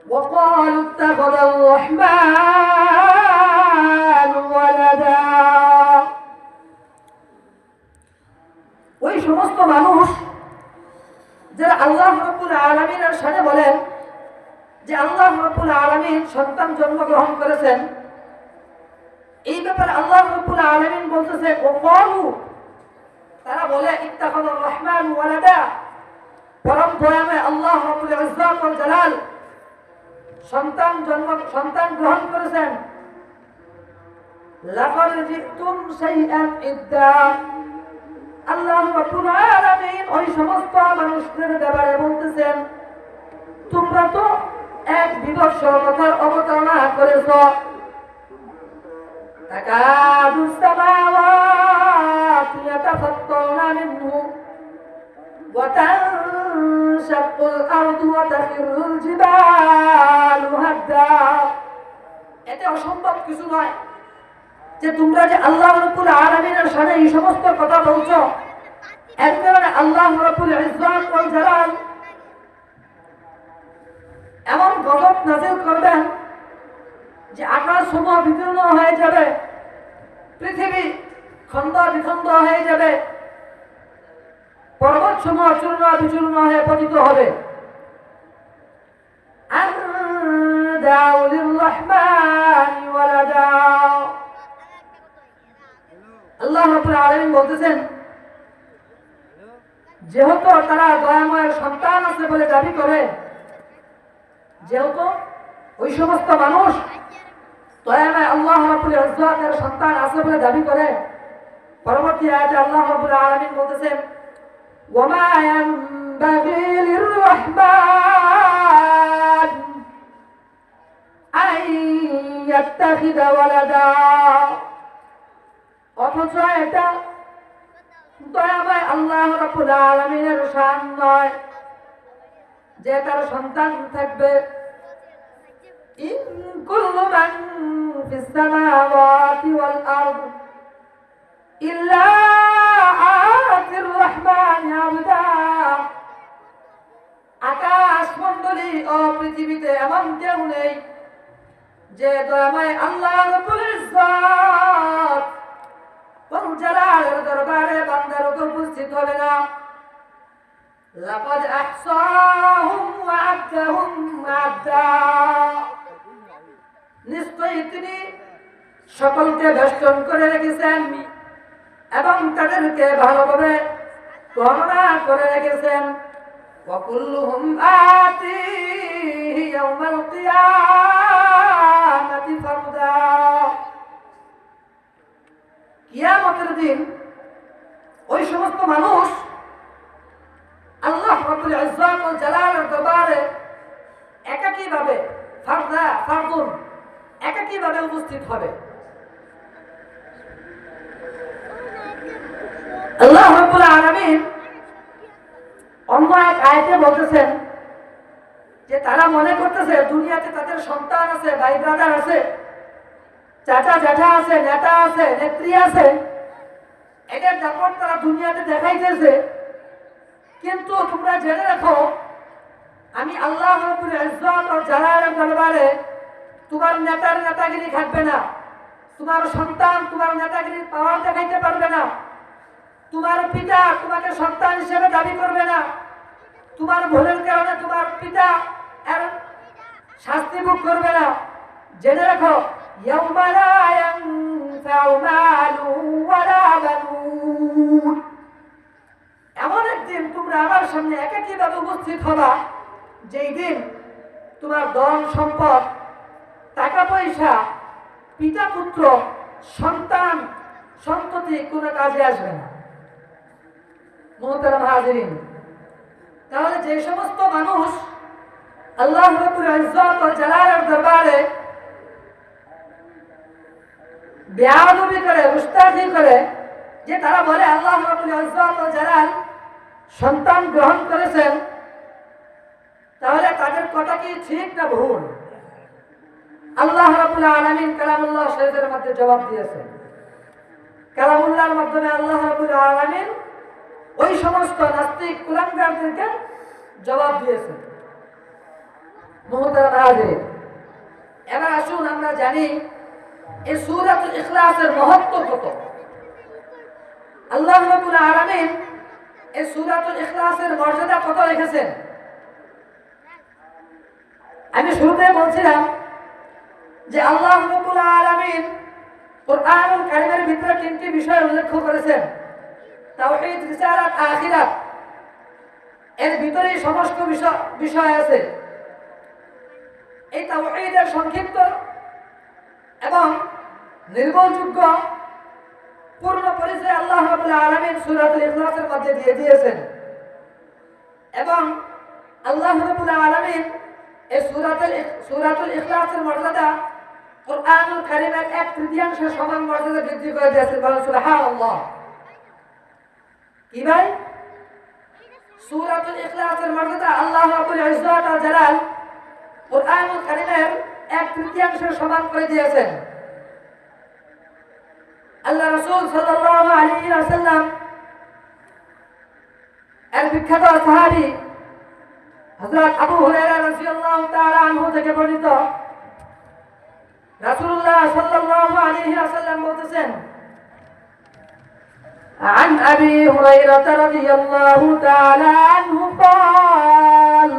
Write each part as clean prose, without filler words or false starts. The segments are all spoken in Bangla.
وقالوا اتخذ الرحمن ولدا। ওই সমস্ত মানুষ যারা আল্লাহ রাব্বুল আলামিনের সাথে বলেন যে আল্লাহ রাব্বুল আলামিন সন্তান জন্মগ্রহণ করেছেন, এই ব্যাপারে আল্লাহ রাব্বুল আলামিন বলতেছে ওয়াকালু, তারা বলে ইত্তাখাযার রহমান ওয়ালাদা, পরম দয়াময় আল্লাহ রাব্বুল ইজ্জত ওয়াল জালাল সন্তান গ্রহণ করেছেন। লাকাদ জিতুম শাইআন ইদ্দা, আল্লাহ রাব্বুল আলামিন ওই সমস্ত মানুষদের ব্যাপারে বলতেছেন তোমরা তো এক বিভৎস কথার অবতারণা করেছো। তাকাদু সামাওয়াতু ইয়াতাফাত্তারনা মিনহু ওয়া তানশাক্কুল আরদু ওয়া তাখিরুল জিবালু হাদ্দা। এতে অসম্ভব কিছু নয় যে তোমরা যে আল্লাহ রাব্বুল আলামিনের সামনে এই সমস্ত কথা বলছো, এর কারণে আল্লাহ রাব্বুল ইজ্জত ওয়াল জালাল এমন গজব নাযিল করবেন যে আকাশ সমূহ বিদীর্ণ হয়ে যাবে, পৃথিবী খন্ড বিখন্ড হয়ে যাবে, পর্বত সমূহ চূর্ণ বিচূর্ণ হয়ে পতিত হবে। আন দাউ লিররহমানি ওয়ালাদা, আল্লাহ রাব্বুল আলামিন বলতেছেন যেহেতু তারা দয়াময়ের সন্তান আছে বলে দাবি করে, যেহেতু ওই সমস্ত মানুষ দয়াময় আল্লাহ রাব্বুল ইজ্জতের সন্তান আছে বলে দাবি করে, পরবর্তী আয়াতে আল্লাহ রাব্বুল আলামিন বলতেছেন ওয়ামা ইয়ানবাগি লিররহমান আন ইয়াত্তাখিযা ওয়ালাদা, অথচ এটা দয়াময় আল্লাহ রাব্বুল আলামিনের শান নয় যে তার সন্তান থাকবে। ইন কুল্লু মান ফিস সামাওয়াতি ওয়াল আরদ ইল্লা আতির রহমানি আবদা, আকাশ মণ্ডলী ও পৃথিবীতে এমন কেউ নেই যে দয়াময় আল্লাহ রাব্বুল ইজ্জত ওয়াল জালালের দরবারে বান্দার উপর উপস্থিত হবে না। লাকাদ আহসাহুম ওয়া আদ্দাহুম আদ্দা, নিশ্চয়ই তিনি সকলকে বেষ্টন করে রেখেছেন এবং তাদেরকে ভালোভাবে গণনা করে রেখেছেন। ওয়া কুল্লুহুম আতিহি ইয়াওমাল কিয়ামাতি ফারদা, কিয়ামতের দিন ওই সমস্ত মানুষ আল্লাহ রাব্বুল ইজ্জত ওয়াল জালালের দরবারে একাকীভাবে ফারদুন একাকীভাবে উপস্থিত হবে। আল্লাহ রাব্বুল আলামিন অন্য এক আয়াতে বলতেছেন যে তারা মনে করতেছে দুনিয়াতে তাদের সন্তান আছে, ভাই ব্রাদার আছে, চাচা জ্যাঠা আছে, নেতা আছে, নেত্রী আছে, এদের দাপট তারা দুনিয়াতে দেখাইতেছে। কিন্তু তোমরা জেনে রাখো আমি আল্লাহ রাব্বুল ইজ্জত ওয়াল জালালের দরবারে তোমার নেতার নেতাগিরি থাকবে না, তোমার সন্তান তোমার নেতাগিরির পাওয়ার দেখাইতে পারবে না, তোমার পিতা তোমাকে সন্তান হিসেবে দাবি করবে না, তোমার ভুলের কারণে তোমার পিতা এর শাস্তি ভোগ করবে না। জেনে রাখো ইয়াউমা লা ইয়ানফাউ মালুন ওয়ালা বানুন, এমন একদিন তোমরা আমার সামনে একাকীভাবে উপস্থিত হবা যেই দিন তোমার ধন সম্পদ, টাকা পয়সা, পিতা পুত্র, সন্তান সন্ততি কোনো কাজে আসবে না। মুহতারাম হাজিরিন, তাহলে যে সমস্ত মানুষ আল্লাহ রাব্বুল ইজ্জত ওয়াল জালালের দরবারে বেয়াদবি করে, উস্তাদি করে, যে তারা বলে আল্লাহ রাব্বুল ইজ্জত ওয়াল জালাল সন্তান গ্রহণ করেছেন, তাহলে তাদের কথা কি ঠিক না ভুল? আল্লাহ রাব্বুল আলামিন কালামুল্লাহ শরীফের মধ্যে জবাব দিয়েছেন। কালামুল্লাহর মাধ্যমে আল্লাহ রাব্বুল আলামিন ওই সমস্ত নাস্তিক কুলাঙ্গারদেরকে জবাব দিয়েছেন। মুহতারাম হাজিরিন, এবার আসুন আমরা জানি এই সূরাতুল ইখলাসের মহত্ব কত। আল্লাহ রাব্বুল আলামিন এই সূরাতুল ইখলাসের মর্যাদা কত রেখেছেন। আমি শুরুতে বলছিলাম যে আল্লাহ রাব্বুল আলামিন কুরআনুল কারীমের ভিতরে তিনটি বিষয় উল্লেখ করেছেন, তাওহীদ, রিসালাত, আখিরাত। এর ভিতরেই সমস্ত বিষয় আছে। এই তাওহীদের সংক্ষিপ্ত এবং নির্ভরযোগ্য পূর্ণ পরিচয় আল্লাহ রাব্বুল আলামিন সূরাতুল ইখলাসের মধ্যে দিয়ে দিয়েছেন এবং আল্লাহ রাব্বুল আলামিন এই সূরাতুল ইখলাসের মর্যাদা কুরআনুল কারীমের 1/3 সমান মর্যাদা বৃদ্ধি করে দিয়েছেন। বলেন সুবহানাল্লাহ। কি ভাই? সূরাতুল ইখলাসের মর্যাদা আল্লাহ রাব্বুল ইজ্জত ওয়া জালাল কুরআনুল কারীমের 1/3 সমান করে দিয়েছেন। আল্লাহ রাসূল সাল্লাল্লাহু আলাইহি ওয়াসাল্লাম এর বিখ্যাত সাহাবী হযরত আবু হুরায়রা রাদিয়াল্লাহু তাআলা আনহু থেকে বর্ণিত, রাসূলুল্লাহ সাল্লাল্লাহু আলাইহি ওয়াসাল্লাম বলতেছেন, عن أبي هريرة رضي الله تعالى عنه قال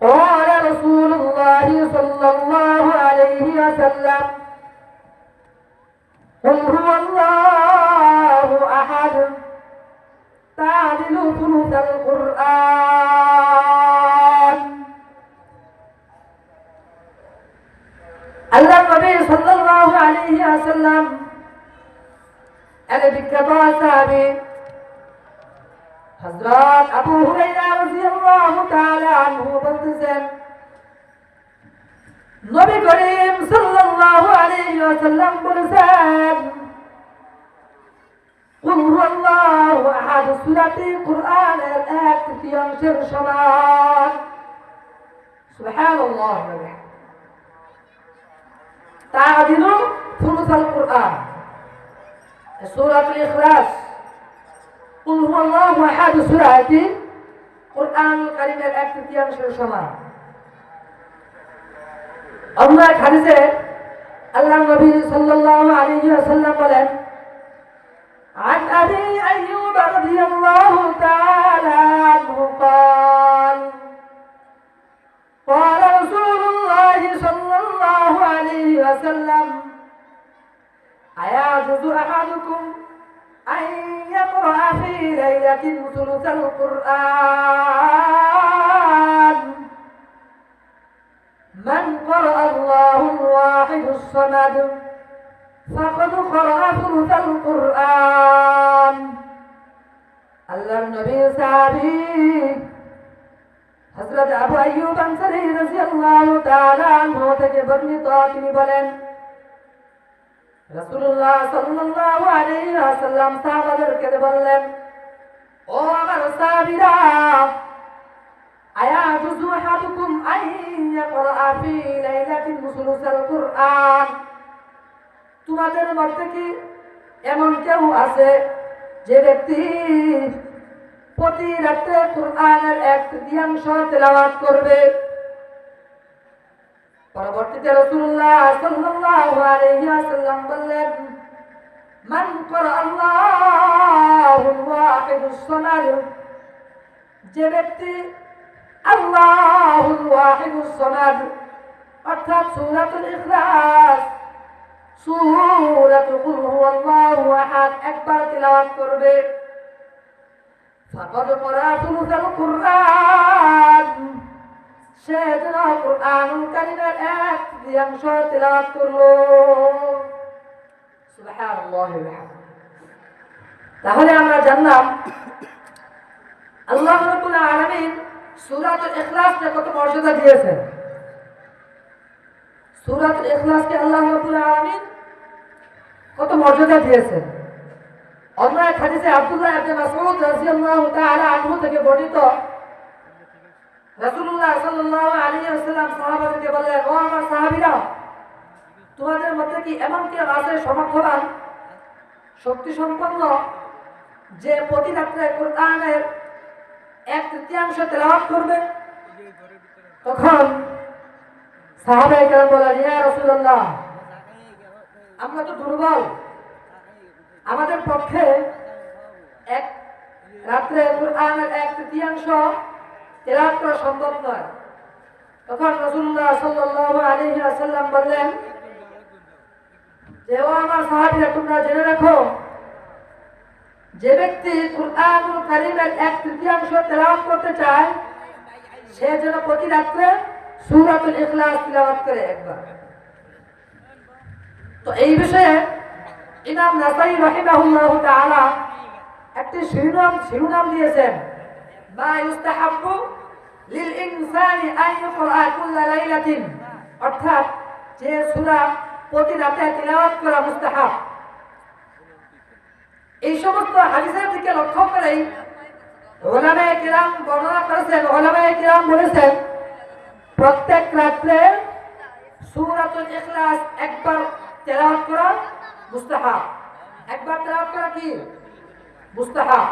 قال رسول الله صلى الله عليه وسلم قل هو الله أحد تعدل ثلث القرآن। আল্লাহ নবী সাল্লাল্লাহু আলাইহি ওয়াসাল্লাম এর বিখ্যাত সাহাবী হযরত আবু হুরায়রা রাদিয়াল্লাহু তাআলা আনহু বলতেছেন, নবী করিম সাল্লাল্লাহু আলাইহি ওয়াসাল্লাম বলেছেন, কুল হুয়াল্লাহু আহাদ সূরাটি কুরআনের 1/3 সমান। সুবহানাল্লাহ। তাআদিলু সুলুসাল কুরআন। সূরাতুল ইখলাস কুল হুয়াল্লাহু আহাদ সূরাটি কুরআনুল কারীমের 1/3 সমান। অন্য এক হাদিসে আল্লাহ নবী সাল্লাল্লাহু আলাইহি ওয়াসাল্লাম বলেন, عن أبي أيوب رضي الله تعالى عنه قال قال رسول الله صلى الله عليه وسلم أيعجز أحدكم أن يقرأ في ليلة ثلث القرآن من قرأ الله الواحد الصمد فقد قرأ ثلث القرآن। আল্লাহর নবী সাহাবী হযরত আবু আইয়ুব আনসারী রাদিয়াল্লাহু তাআলা আনহু থেকে বর্ণিত, তিনি বলেন, রাসূলুল্লাহ সাল্লাল্লাহু আলাইহি ওয়াসাল্লাম সাহাবাদেরকে বললেন, ও আমার সাহাবীরা, আয়াজুযু আহাদুকুম আন ইয়াকরা ফি লাইলাতিন সুলুসাল কুরআন। তোমাদের মধ্যে কি এমন কেউ আছে যে ব্যক্তি প্রতি রাতে কুরআনের 1/3 তেলাওয়াত করবে? পরবর্তীতে রাসূলুল্লাহ সাল্লাল্লাহু আলাইহি ওয়াসাল্লাম বললেন, মান ক্বারা আল্লাহুল ওয়াহিদুস সামাদ। যে ব্যক্তি আল্লাহুল ওয়াহিদুস সামাদ অর্থাৎ সূরাতুল ইখলাস, সূরাতুল কুল হুয়াল্লাহু আহাদ একবার তেলাওয়াত করবে, ফাকাদ ক্বারা সুলুসাল কুরআন, সে যেন কুরআনুল কারীমের 1/3 তেলাওয়াত করলো। সুবহানাল্লাহ। তাহলে আমরা জানলাম আল্লাহ রাব্বুল আলামিন সূরাতুল ইখলাসকে কত মর্যাদা দিয়েছেন। সূরাতুল ইখলাসকে আল্লাহ রাব্বুল আলামিন কত মর্যাদা দিয়েছেন। অন্য এক হাদিসে আব্দুল্লাহ ইবনে মাসউদ রাদিয়াল্লাহু তাআলা আনহু থেকে বর্ণিত, রাসূলুল্লাহ সাল্লাল্লাহু আলাইহি ওয়াসাল্লাম সাহাবাদেরকে বললেন, ও আমার সাহাবীরা, তোমাদের মধ্যে কি এমন কেউ আছে সমর্থবান, শক্তি সম্পন্ন, যে প্রতি রাত্রে কুরআনের 1/3 তেলাওয়াত করবে? তখন সাহাবায়ে কেরাম বলেন, ইয়া রাসূলুল্লাহ, আমরা তো দুর্বল, আমাদের পক্ষে এক রাত্রে কুরআনের 1/3 তেলাওয়াত করা সম্ভব নয়। তখন রাসূলুল্লাহ সাল্লাল্লাহু আলাইহি ওয়াসাল্লাম বললেন যে, ও আমার সাহাবীরা, তোমরা জেনে রাখো, যে ব্যক্তি কুরআনুল কারীমের 1/3 তেলাওয়াত করতে চায়, সে যেন প্রতি রাত্রে সূরাতুল ইখলাস তেলাওয়াত করে একবার। তো এই বিষয়ে ইমাম নাসাই রাহিমাহুল্লাহু তাআলা একটি শিরোনাম দিয়েছেন, মা ইউস্তাহাব্বু লিল ইনসানি আন ইয়াকরা কুল্লা লাইলাতিন, অর্থাৎ যে সূরা প্রতি রাতে তিলাওয়াত করা মুস্তাহাব। এই সমস্ত হাদিসের দিকে লক্ষ্য করেই উলামায়ে কিরাম বর্ণনা করেছেন, উলামায়ে কিরাম বলেছেন প্রত্যেক রাতে সূরাতুল ইখলাস একবার তেলাওয়াত করা মুস্তাহাব। একবার তেলাওয়াত করা কি মুস্তাহাব?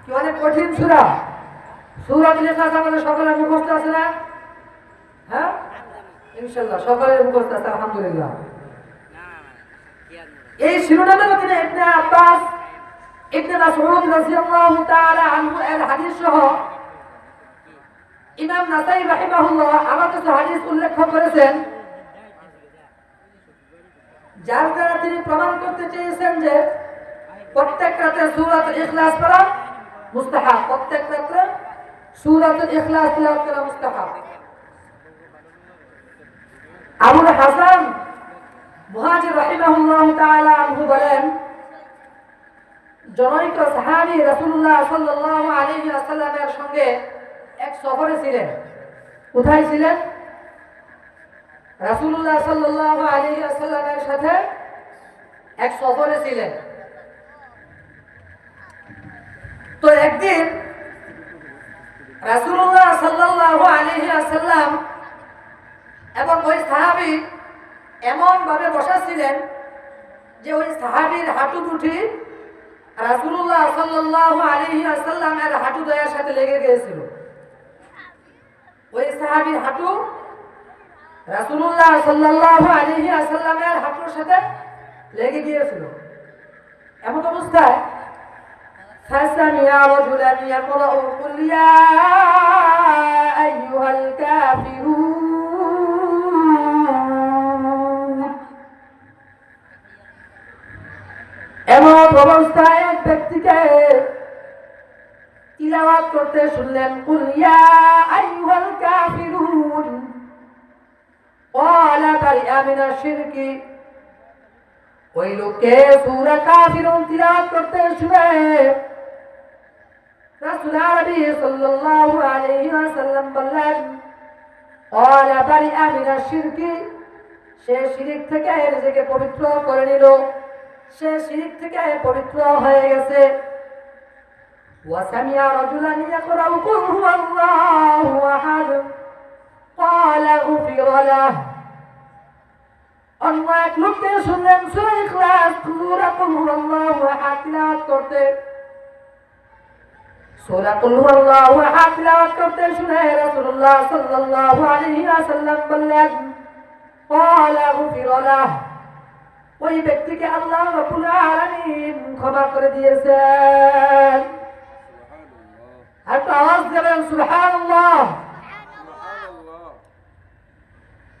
কি অনেক কঠিন সূরা। সূরাতুল ইখলাস আমাদের সকলের মুখস্থ আছে না? হ্যাঁ, ইনশাআল্লাহ সকলের মুখস্থ আছে, আলহামদুলিল্লাহ। এই শিরোনামের অধীনে ইবনে আব্বাস, ইবনে মাসউদ রাদিয়াল্লাহু তাআলা আনহু এর হাদিস সহ ইমাম নাসাই রাহিমাহুল্লাহ আরো কিছু হাদিস উল্লেখ করেছেন, যার দ্বারা তিনি প্রমাণ করতে চেয়েছেন যে প্রত্যেক রাতে সূরাতুল ইখলাস পড়া মুস্তাহাব। প্রত্যেক রাতে সূরাতুল ইখলাস তেলাওয়াত করা মুস্তাহাব। আবুল হাসান মুহাজির রাহিমাহুল্লাহ তাআলা আনহু বলেন, জনৈক সাহাবী রাসূলুল্লাহ সাল্লাল্লাহু আলাইহি ওয়াসাল্লামের সঙ্গে এক সফরে ছিলেন। কোথায় ছিলেন? রাসূলুল্লাহ সাল্লাল্লাহু আলাইহি ওয়াসাল্লামের সাথে এক সফরে ছিলেন। তো একদিন রাসূলুল্লাহ সাল্লাল্লাহু আলাইহি ওয়াসাল্লাম এবং ওই সাহাবী এমন ভাবে বসা ছিলেন যে ওই সাহাবীর হাঁটু দুটি রাসূলুল্লাহ সাল্লাল্লাহু আলাইহি ওয়াসাল্লামের হাঁটু দ্বয়ের সাথে লেগে গিয়েছিল। ওই সাহাবীর হাঁটু রাসূলুল্লাহ সাল্লাল্লাহু আলাইহি ওয়াসাল্লামের হাঁটুর সাথে লেগে গিয়েছিল। এমন অবস্থায় ফাসামিয়া রাজুলান ইয়াকরাউ কুল ইয়া আইয়ুহাল কাফিরুন, এমন অবস্থায় এক ব্যক্তিকে তিলাওয়াত করতে শুনলেন, কুল ইয়া আইয়ুহাল কাফিরুন ক্বালা বারিআ মিনাশ শিরকি। ওই লোককে সূরা কাফিরুন তিলাওয়াত করতে শুনে রাসূল আরবি সাল্লাল্লাহু আলাইহি ওয়াসাল্লাম বললেন, ক্বালা বারিআ মিনাশ শিরকি, সে শিরক থেকে নিজেকে পবিত্র করে নিল, সে শিরক থেকে পবিত্র হয়ে গেছে। وسمع رجلا يقرأ قل هو الله أحد قال غفر له। অন্য এক লোককে শুনলেন সূরা ইখলাস সূরা কুল হুয়াল্লাহু আহাদ তিলাওয়াত করতে। সূরা কুল হুয়াল্লাহু আহাদ তিলাওয়াত করতে শুনে রাসূলুল্লাহ সাল্লাল্লাহু আলাইহি ওয়াসাল্লাম বললেন, ক্বালা গুফির লাহ, ওই ব্যক্তিকে আল্লাহ রাব্বুল আলামিন ক্ষমা করে দিয়েছেন। একটা আওয়াজ দেবেন সুবহানাল্লাহ।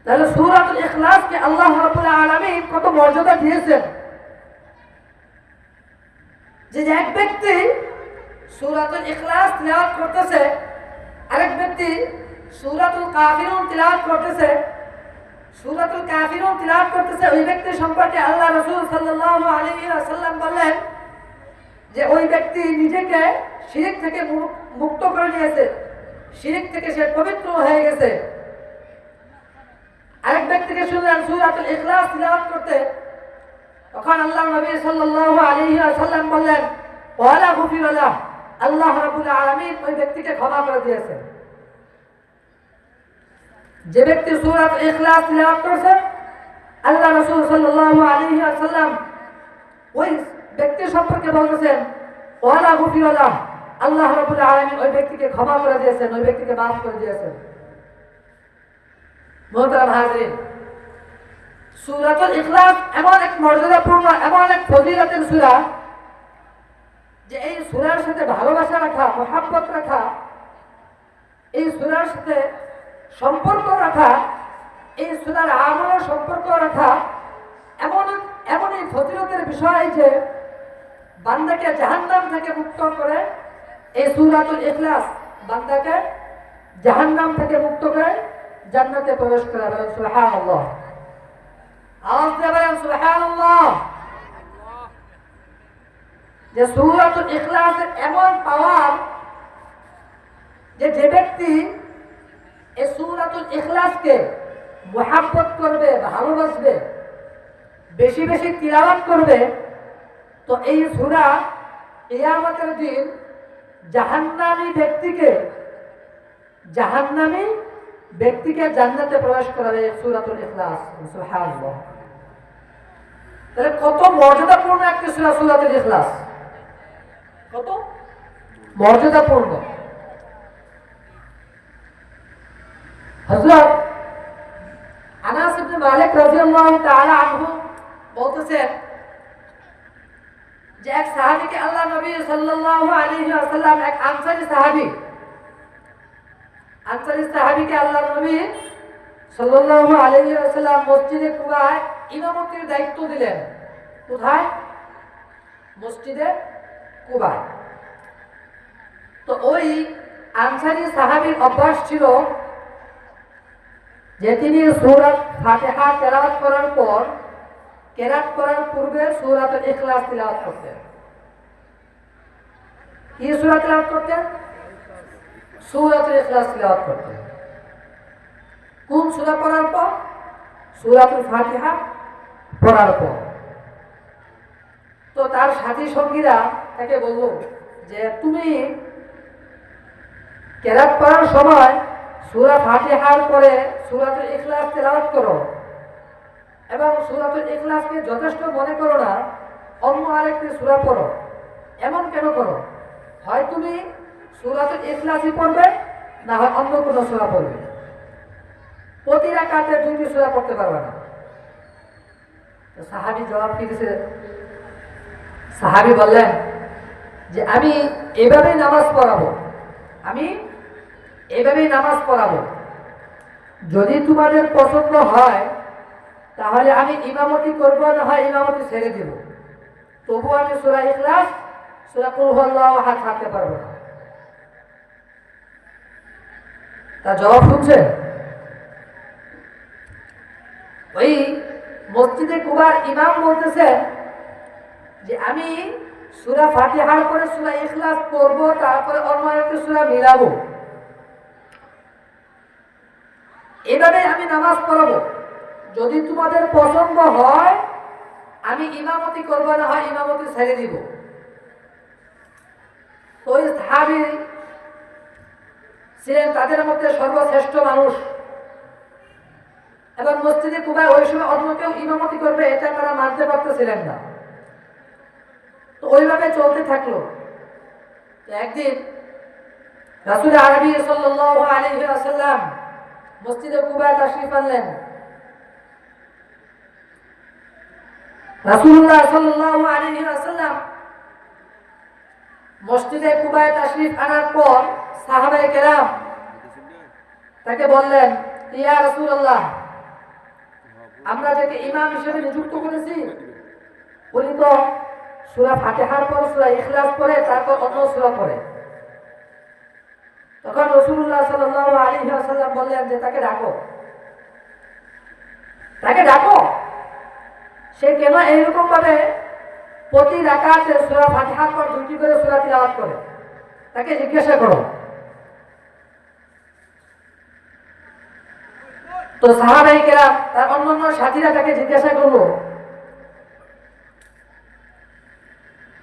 তাহলে সূরাতুল ইখলাসকে আল্লাহ রাব্বুল আলামিন কত মর্যাদা দিয়েছেন, যে এক ব্যক্তি সূরাতুল ইখলাস তিলাওয়াত করতেছে, আরেক ব্যক্তি সূরাতুল কাফিরুন তিলাওয়াত করতেছে। সূরাতুল কাফিরুন তিলাওয়াত করতেছে ওই ব্যক্তি সম্পর্কে আল্লাহ রাসূল সাল্লাল্লাহু আলাইহি ওয়াসাল্লাম বললেন যে ওই ব্যক্তি নিজেকে শিরক থেকে মুক্ত করে নিয়েছে, শিরক থেকে সে পবিত্র হয়ে গেছে। আরেক ব্যক্তিকে শুনলেন সূরাতুল ইখলাস তিলাওয়াত করতে, তখন আল্লাহ নবী সাল্লাল্লাহু আলাইহি ওয়াসাল্লাম বললেন, ওয়ালা গুফির লাহ, আল্লাহ রাব্বুল আলামিন ওই ব্যক্তিকে ক্ষমা করে দিয়েছেন। যে ব্যক্তি সূরাতুল ইখলাস তিলাওয়াত করছে, আল্লাহ রাসূল সাল্লাল্লাহু আলাইহি ওয়াসাল্লাম ওই ব্যক্তি সম্পর্কে বলতেছেন, ওয়ালা গুফির লাহ, আল্লাহ রাব্বুল আলামিন ওই ব্যক্তিকে ক্ষমা করে দিয়েছেন, ওই ব্যক্তিকে মাফ করে দিয়েছেন। মোহতারাম হাজরিন, সূরাতুল ইখলাস এমন এক মর্যাদাপূর্ণ, এমন এক ফজিলতের সূরা যে এই সূরার সাথে ভালোবাসা রাখা, মহাব্বত রাখা, এই সূরার সাথে সম্পর্ক রাখা, এই সূরার আমল সম্পর্ক রাখা এমন এমন এই ফজিলতের বিষয় যে বান্দাকে জাহান্নাম থেকে মুক্ত করে। এই সূরাতুল ইখলাস বান্দাকে জাহান্নাম থেকে মুক্ত করে জান্নাতে প্রবেশ করাবে। সুবহানাল্লাহ, আওয়াজ দিয়ে বলেন সুবহানাল্লাহ। যে সূরাতুল ইখলাসের এমন পাওয়ার যে যে ব্যক্তি এই সূরাতুল ইখলাসকে মুহাব্বত করবে, ভালোবাসবে, বেশি বেশি তিলাওয়াত করবে, তো এই সূরা কিয়ামতের দিন জাহান্নামী ব্যক্তিকে জান্নাতে প্রবেশ করাবে সূরাতুল ইখলাস। সুবহানাল্লাহ। তাহলে কত মর্যাদাপূর্ণ একটা সূরা সূরাতুল ইখলাস, কত মর্যাদাপূর্ণ। হযরত আনাস ইবনে মালিক রাদিয়াল্লাহু তাআলা আনহু বলতেছেন যে এক সাহাবীকে আল্লাহ নবী সাল্লাল্লাহু আলাইহি ওয়াসাল্লাম, এক আনসারী সাহাবীকে আল্লাহ নবী সাল্লাল্লাহু আলাইহি ওয়াসাল্লাম মসজিদে কুবায় ইমামতির দায়িত্ব দিলেন। কোথায়? মসজিদে কুবায়। তো ওই আনসারী সাহাবীর অভ্যাস ছিল যে তিনি সূরা ফাতিহা তেলাওয়াত করার পর, কেরাত করার পূর্বে সূরাতুল ইখলাস তিলাওয়াত করতেন। কি সূরা তিলাওয়াত করতেন? সূরাতুল ইখলাস তিলাওয়াত করতেন। কোন সূরা পড়ার পর? সূরাতুল ফাতিহা পড়ার পর। তো তার সাথী সঙ্গীরা তাকে বলল যে তুমি কেরাত পড়ার সময় সূরা ফাতিহার পরে সূরাতুল ইখলাস তেলাওয়াত করো, এবং সূরাতুল ইখলাসকে যথেষ্ট মনে করো না, অন্য আরেকটি সূরা পড়ো। এমন কেন করো? হয় তুমি সূরাতুল ইখলাসই পড়বে, না হয় অন্য কোনো সূরা পড়বে। প্রতি রাকাতে দুইটি সূরা পড়তে পারবে না। তো সাহাবী জবাব দিয়েছে, সাহাবী বললেন যে আমি এভাবেই নামাজ পড়াবো, যদি তোমাদের পছন্দ হয় তাহলে আমি ইমামতি করবো, না হয় ইমামতি ছেড়ে দেব, তবু আমি সূরা ইখলাস, সূরা কুল হুয়াল্লাহু আহাদ থাকতে পারবো না। তার জবাব শুনছেন? ওই মসজিদে কুবার ইমাম বলতেছেন যে আমি সূরা ফাতিহার পরে সূরা ইখলাস পড়বো, তারপরে অন্য একটা সূরা মিলাবো, এভাবে আমি নামাজ পড়াবো। যদি তোমাদের পছন্দ হয় আমি ইমামতি করবো, না হয় ইমামতি ছেড়ে দিব। তো ওই সাহাবী ছিলেন তাদের মধ্যে সর্বশ্রেষ্ঠ মানুষ, এবং মসজিদে কুবায় ওই সময় অন্য কেউ ইমামতি করবে এটা তারা মানতে পারতেছিলেন না। তো ওইভাবে চলতে থাকলো। একদিন রাসূল আরবী সাল্লাল্লাহু আলাইহি ওয়াসাল্লাম মসজিদে কুবায় তাশরীফ আনলেন। রাসূলুল্লাহ সাল্লাল্লাহু আলাইহি ওয়াসাল্লাম মসজিদে কুবায় তাশরীফ আনার পর সাহাবায়ে কেরাম তাকে বললেন, ইয়া রাসূলুল্লাহ, আমরা যাকে ইমাম হিসেবে নিযুক্ত করেছি উনি তো সূরা ফাতিহার পর সূরা ইখলাস পড়ে, তারপর অন্য সূরা পড়ে। তখন রাসূলুল্লাহ সাল্লাল্লাহু আলাইহি ওয়াসাল্লাম বললেন যে তাকে ডাকো, সে কেন এইরকম ভাবে প্রতি রাকাতে সূরা ফাতিহার পর দুটি করে সূরা তিলাওয়াত করে, তাকে জিজ্ঞাসা করো। তো সাহাবায়ে কেরাম তার অন্যান্য সাথীরা তাকে জিজ্ঞাসা করলো।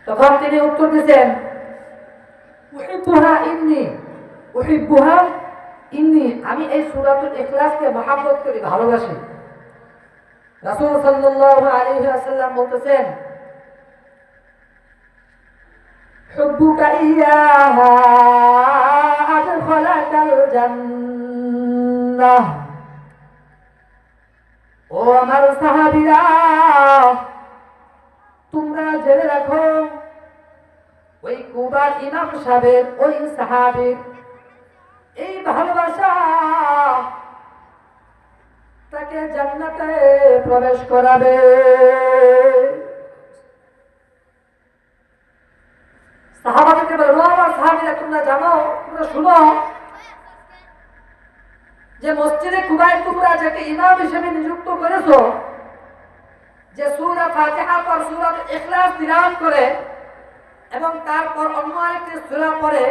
তখন তিনি উত্তর দিয়েছেন, উহিব্বুহা ইন্নী, আমি এই সূরাতুল ইখলাসকে মহব্বত করি, ভালোবাসি। রাসূল সাল্লাল্লাহু আলাইহি ওয়াসাল্লাম বলতেছেন, হুব্বুকা ইয়্যাহা আদখালাকাল জান্নাহ, ও আমার সাহাবীরা, তোমরা জেনে রাখো ওই কুবার ইমাম সাহেবের ওই সাহাবীর এই ভালোবাসা তাকে জান্নাতে প্রবেশ করাবে। সাহাবাদেরকে বলবো, আমার সাহাবীরা তোমরা জানো, তোমরা শুনো যে মসজিদে কুবায় তোমরা যাকে ইমাম হিসেবে নিযুক্ত করেছো, যে সূরা ফাতিহা পর সূরা ইখলাস তিলাওয়াত করে এবং তারপর অন্য আরেকটি সূরা পড়ে,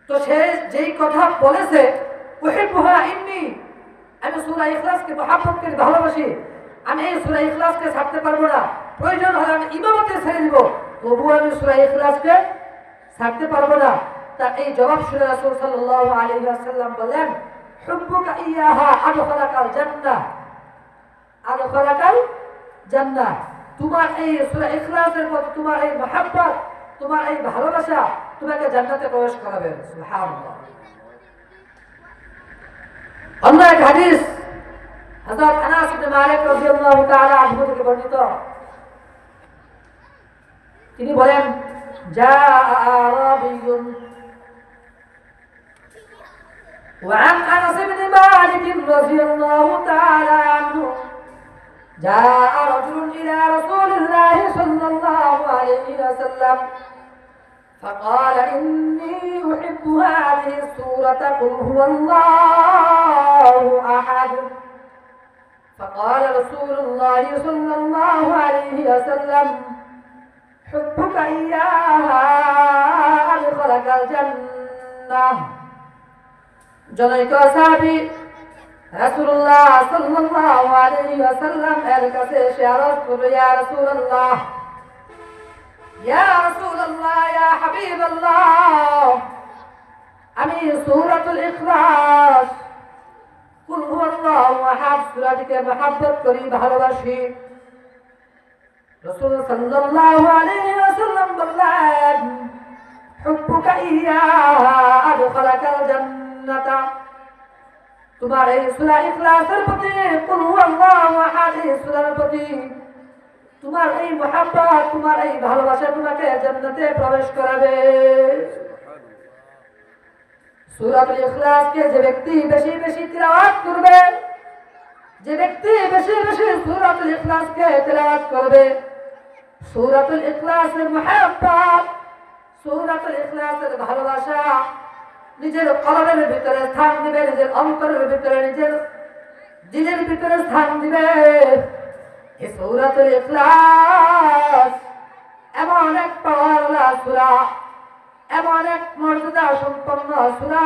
তো সে যেই কথা বলেছে উহিব্বুহা ইন্নী, আমি সূরা ইখলাসকে মহব্বত করি, ভালোবাসি, আমি এই সূরা ইখলাসকে ছাড়তে পারবো না, প্রয়োজন হলে আমি ইমামতে ছেড়ে দিব, তবুও আমি সূরা ইখলাসকে ছাড়তে পারবো না। তার এই জবাব শুনে রাসূল সাল্লাল্লাহু আলাইহি ওয়াসাল্লাম বলেন, হুব্বুকা ইয়াহা আদখালাকাল জান্নাহ, আদখালাকাল জান্নাহ, তোমার এই সূরা ইখলাসের প্রতি তোমার এই মহব্বত, তোমার এই ভালোবাসা তোমাকে জান্নাতে প্রবেশ করাবে। সুবহানাল্লাহ। অন্য এক হাদিস হযরত আনাস ইবনে মালিক রাদিয়াল্লাহু তাআলা আনহু থেকে বর্ণিত, তিনি বলেন, জা আরাবিয়ুন وعن أنس بن مالك رضي الله تعالى عنه جاء رجل إلى رسول الله صلى الله عليه وسلم فقال إني أحب هذه السورة قل هو الله أحد. فقال رسول الله صلى الله عليه وسلم حبك إياها أدخلك الجنة. জনৈক সাহাবী রাসূলুল্লাহ সাল্লাল্লাহু আলাইহি ওয়াসাল্লাম এর কাছে এসে আরজ করল, ইয়া রাসূলুল্লাহ, ইয়া রাসূলুল্লাহ, ইয়া হাবিবাল্লাহ, আমি সূরাতুল ইখলাস কুল হুয়াল্লাহু আহাদ সূরাটিকে মহব্বত করি, ভালোবাসি। রাসূল সাল্লাল্লাহু আলাইহি ওয়াসাল্লাম বললেন, হুব্বুকা ইয়্যাহা আদখালাকাল জান্নাতা, তোমার এই সূরা ইখলাসের প্রতি, কুল হুয়াল্লাহু আহাদ সূরার প্রতি তোমার এই মহব্বত, তোমার এই ভালোবাসা তোমাকে জান্নাতে প্রবেশ করাবে। সূরাতুল ইখলাসকে যে ব্যক্তি বেশি বেশি তিলাওয়াত করবে, যে ব্যক্তি বেশি বেশি সূরাতুল ইখলাসকে তিলাওয়াত করবে, সূরাতুল ইখলাসের মহব্বত, সূরাতুল ইখলাসের ভালোবাসা নিজের কলবের ভিতরে স্থান দিবে, নিজের অন্তরের ভিতরে, নিজের দিলের ভিতরে স্থান দিবে। এই সূরাতুল ইখলাস এমন এক পাওয়ারওয়ালা সূরা, এমন এক মর্যাদা সম্পন্ন সূরা,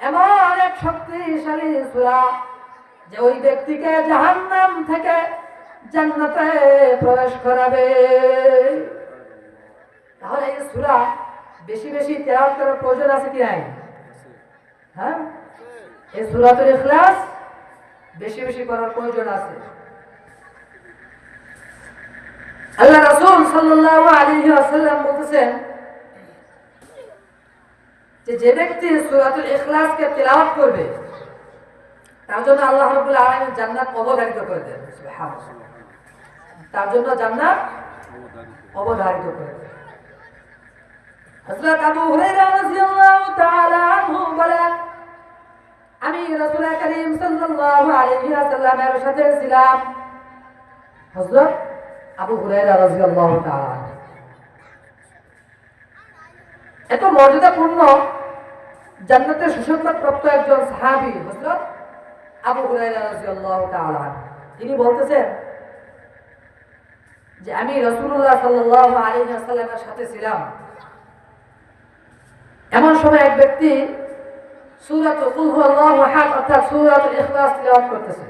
এমন এক শক্তিশালী সূরা যে ওই ব্যক্তিকে জাহান্নাম থেকে জান্নাতে প্রবেশ করাবে। তাহলে এই সূরা বেশি বেশি তেলাওয়াত করার প্রয়োজন আছে কি নাই? হ্যাঁ, এই সূরাতুল ইখলাস বেশি বেশি করার প্রয়োজন আছে। আল্লাহ রাসূল সাল্লাল্লাহু আলাইহি ওয়াসাল্লাম বলেছেন যে ব্যক্তি সূরাতুল ইখলাসকে তেলাওয়াত করবে তার জন্য আল্লাহ রাব্বুল আলামিন জান্নাত অবধারিত করে দেন। সুবহানাল্লাহ, তার জন্য জান্নাত অবধারিত করে দেন। হযরত আবু হুরায়রা রাদিয়াল্লাহু তাআলা আনহু বলেন, আমি রাসূল করিম সাল্লাল্লাহু আলাইহি ওয়াসাল্লামের সাথে ছিলাম। হযরত আবু হুরায়রা রাদিয়াল্লাহু তাআলা এত মর্যাদাপূর্ণ জান্নাতের সুসংবাদ প্রাপ্ত একজন সাহাবী হযরত আবু হুরায়রা রাদিয়াল্লাহু তাআলা, তিনি বলতেছেন যে আমি রাসূলুল্লাহ সাল্লাল্লাহু আলাইহি ওয়াসাল্লামের সাথে ছিলাম। এমন সময় এক ব্যক্তি সূরাতুল কুল হুয়াল্লাহু আহাদ অর্থাৎ সূরাতুল ইখলাস তিলাওয়াত করতেছে।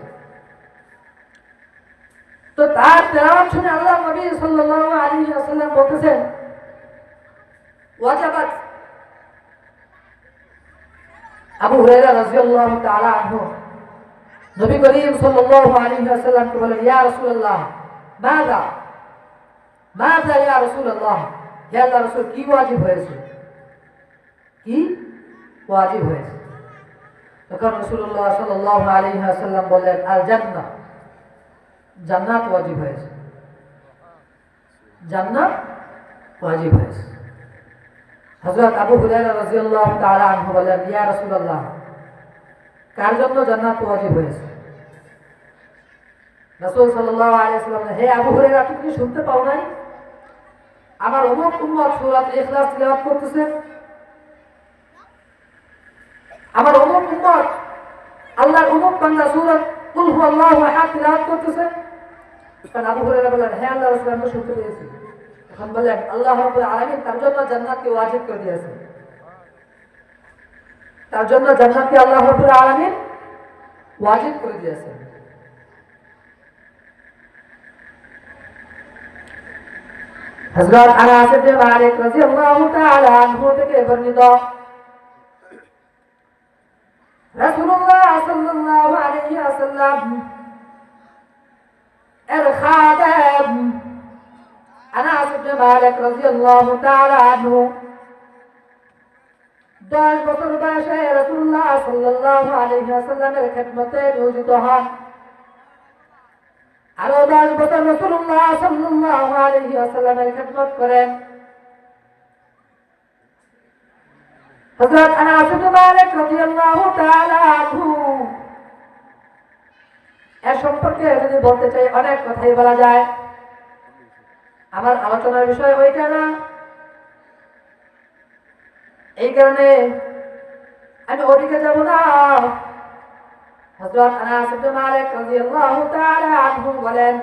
তো তার তেলাওয়াত শুনে আল্লাহর নবী সাল্লাল্লাহু আলাইহি ওয়াসাল্লাম বলতেছেন, ওয়াজাবাত। আবু হুরায়রা রাদিয়াল্লাহু তাআলা আনহু নবী করিম সাল্লাল্লাহু আলাইহি ওয়াসাল্লামকে বলেন, ইয়া রাসূলুল্লাহ, মাযা মাযা ইয়া রাসূলুল্লাহ, হে আল্লাহর রাসূল, কি ওয়াজিব হয়েছে, কি ওয়াজিব হয়েছে? তখন রাসূলুল্লাহ সাল্লাল্লাহু আলাইহি ওয়াসাল্লাম বললেন, আল জান্নাহ, জান্নাত ওয়াজিব হয়েছে, জান্নাত ওয়াজিব হয়েছে। হযরত আবু হুরায়রা রাদিয়াল্লাহু তাআলা আনহু বলেন, ইয়া রাসূলুল্লাহ, কার জন্য জান্নাত ওয়াজিব হয়েছে? রাসূল সাল্লাল্লাহু আলাইহি ওয়াসাল্লাম, হে আবু হুরায়রা, তুমি কি শুনতে পাও নাই? আমার অমুক উম্মত সূরাতুল ইখলাস তিলাওয়াত করতেছে, আমার অমুক উম্মত আল্লাহর অমুক বান্দা সূরা কুল হুয়াল্লাহু আহাদ তিলাওয়াত করতেছে। কারণ আবু হুরায়রা বলেন, হে আল্লাহর রাসূল, আমি শুনতে পেয়েছি। এখন বলেন, আল্লাহ রাব্বুল আলামিন তার জন্য জান্নাতকে ওয়াজিব করে দিয়েছেন, তার জন্য জান্নাতকে আল্লাহ রাব্বুল আলামিন ওয়াজিব করে দিয়েছেন। হযরত আনাস ইবনে মালিক রাদিয়াল্লাহু তাআলা আনহু থেকে বর্ণিত, রাসূলুল্লাহ সাল্লাল্লাহু আলাইহি ওয়াসাল্লাম এর খাদেম আনাস ইবনে মালিক রাদিয়াল্লাহু তাআলা আনহু 10 বছর বয়সে রাসূলুল্লাহ সাল্লাল্লাহু আলাইহি ওয়াসাল্লামের খেদমতে নিয়োজিত হন। আরো 10 বছর রাসূলুল্লাহ সাল্লাল্লাহু আলাইহি ওয়াসাল্লামের খেদমত করেন। হযরত আনাস ইবনে মালিক রাদিয়াল্লাহু তাআলা আনহু এর সম্পর্কে যদি বলতে চাই, অনেক কথাই বলা যায়। আমার আলোচনার বিষয় ওইটা না, এই কারণে আমি ওদিকে যাব না। হযরত আনাস ইবনে মালিক রাদিয়াল্লাহু তাআলা আনহু বলেন,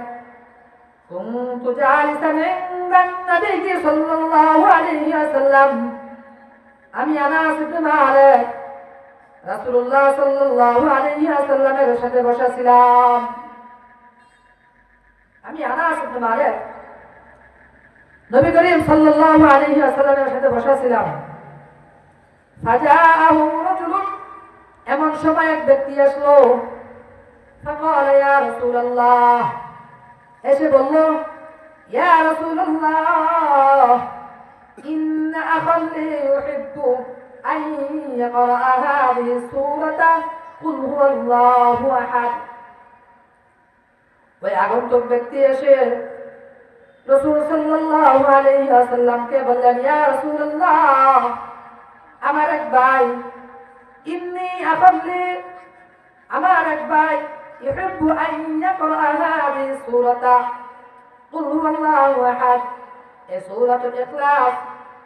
কুনতু জালিসান ইনদান নবী সাল্লাল্লাহু আলাইহি ওয়াসাল্লাম, আমি আনাস ইবনে মালিক রাসূলুল্লাহ সাল্লাল্লাহু আলাইহি ওয়াসাল্লামের সাথে বসা ছিলাম। আমি আনাস ইবনে মালিক নবী করিম সাল্লাল্লাহু আলাইহি ওয়াসাল্লামের সাথে বসা ছিলাম। ফাজাআহু রাজুলুন, এমন সময় এক ব্যক্তি আসলো। ফাকালা ইয়া রাসূলুল্লাহ, এসে বলল, ইয়া রাসূলুল্লাহ, ইন্না আখান লি ইউহিব্বু আন ইয়াকরা হাযিহি সূরাতা কুল হুয়াল্লাহু আহাদ। ওই আগন্তুক ব্যক্তি এসে রাসূল সাল্লাল্লাহু আলাইহি ওয়াসাল্লামকে বললেন, ইয়া রাসূলুল্লাহ, আমার এক ভাই, ইন্নী আখালি, আমার এক ভাই, ইউহিব্বু আন ইয়াকরা হাযিহি সূরাতা কুল হুয়াল্লাহু আহাদ, এই সূরাতুল ইখলাস,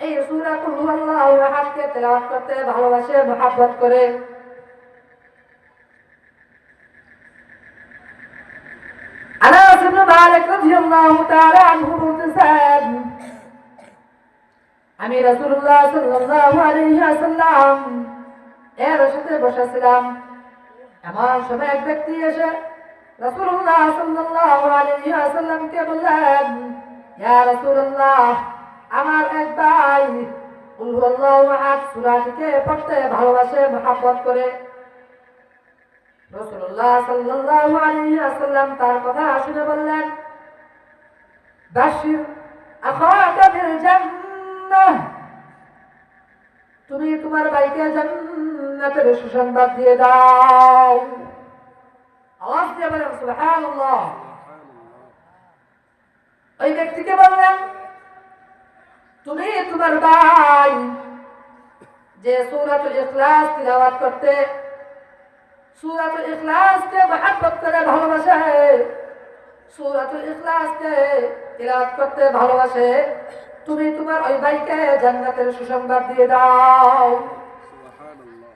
এই সূরা কুল হুয়াল্লাহু আহাদ কে তেলাওয়াত করতে ভালোবাসে, মহব্বত করে। আনাস ইবনে মালিক রাদিয়াল্লাহু তাআলা আনহু বলতেছেন, আমি রাসূলুল্লাহ সাল্লাল্লাহু আলাইহি ওয়াসাল্লাম এর সাথে বসেছিলাম। এমন সময় এক ব্যক্তি এসে রাসূলুল্লাহ সাল্লাল্লাহু আলাইহি ওয়াসাল্লামকে বললেন, ইয়া রাসূলুল্লাহ, আমার এক ভাই কুল হুয়াল্লাহু আহাদ সূরাটিকে পড়তে ভালোবাসে, মহব্বত করে। রাসূলুল্লাহ সাল্লাল্লাহু আলাইহি ওয়াসাল্লাম তার কথা শুনে বললেন, বাশির আখাকা বিল জান্নাহ, তুমি তোমার ভাইকে জান্নাতের সুসংবাদ দিয়ে দাও। আওয়াজ দিয়ে বলেন সুবহানাল্লাহ। ওই ব্যক্তিকে বললেন, তুমি তোমার ভাই যে সূরাতুল ইখলাস তিলাওয়াত করতে, সূরাতুল ইখলাসকে মহব্বত করে ভালোবাসে, সূরাতুল ইখলাসকে তিলাওয়াত করতে ভালোবাসে, তুমি তোমার ওই ভাইকে জান্নাতের সুসংবাদ দিয়ে দাও। সুবহানাল্লাহ।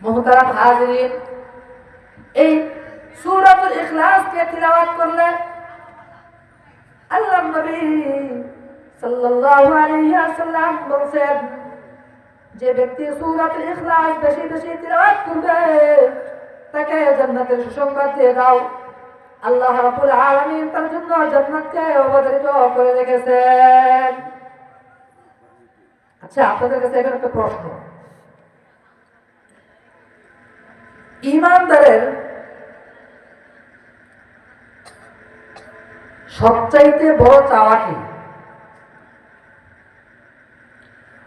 মুহতারাম হাজিরিন, এই সূরাতুল ইখলাসকে তিলাওয়াত করলে আল্লাহর নবী সাল্লাল্লাহু আলাইহি ওয়াসাল্লাম বলেন, যে ব্যক্তি সূরাতুল ইখলাস বেশি বেশি তিলাওয়াত করবে, তাকে জান্নাতের সুসংবাদ দিয়ে দাও। আল্লাহ রাব্বুল আলামিন তার জন্য জান্নাতকে অবধারিত করে রেখেছেন। আচ্ছা, আপনাদের কাছে এখানে একটা প্রশ্ন, ঈমানদারের সবচাইতে বড় চাওয়া কি?